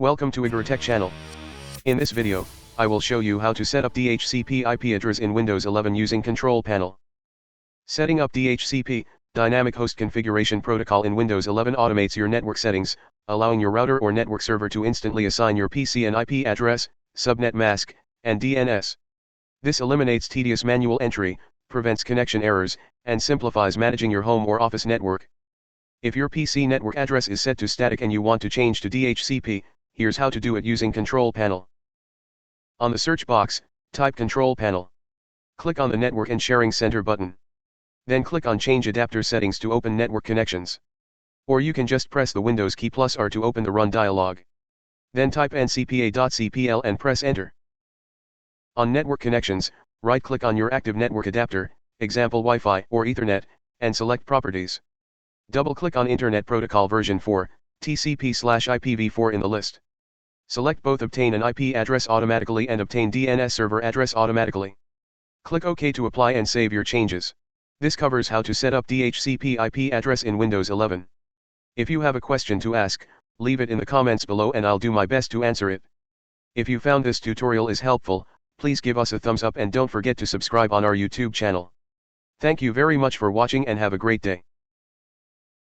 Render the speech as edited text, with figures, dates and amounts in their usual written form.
Welcome to IgoroTech channel. In this video, I will show you how to set up DHCP IP address in Windows 11 using Control Panel. Setting up DHCP, Dynamic Host Configuration Protocol in Windows 11 automates your network settings, allowing your router or network server to instantly assign your PC an IP address, subnet mask, and DNS. This eliminates tedious manual entry, prevents connection errors, and simplifies managing your home or office network. If your PC network address is set to static and you want to change to DHCP, here's how to do it using Control Panel. On the search box, type Control Panel. Click on the Network and Sharing Center button. Then click on Change Adapter Settings to open network connections. Or you can just press the Windows key plus R to open the Run dialog. Then type ncpa.cpl and press Enter. On Network Connections, right-click on your active network adapter, example Wi-Fi or Ethernet, and select Properties. Double-click on Internet Protocol version 4, TCP/IPv4 in the list. Select both Obtain an IP address automatically and Obtain DNS server address automatically. Click OK to apply and save your changes. This covers how to set up DHCP IP address in Windows 11. If you have a question to ask, leave it in the comments below and I'll do my best to answer it. If you found this tutorial is helpful, please give us a thumbs up and don't forget to subscribe on our YouTube channel. Thank you very much for watching and have a great day.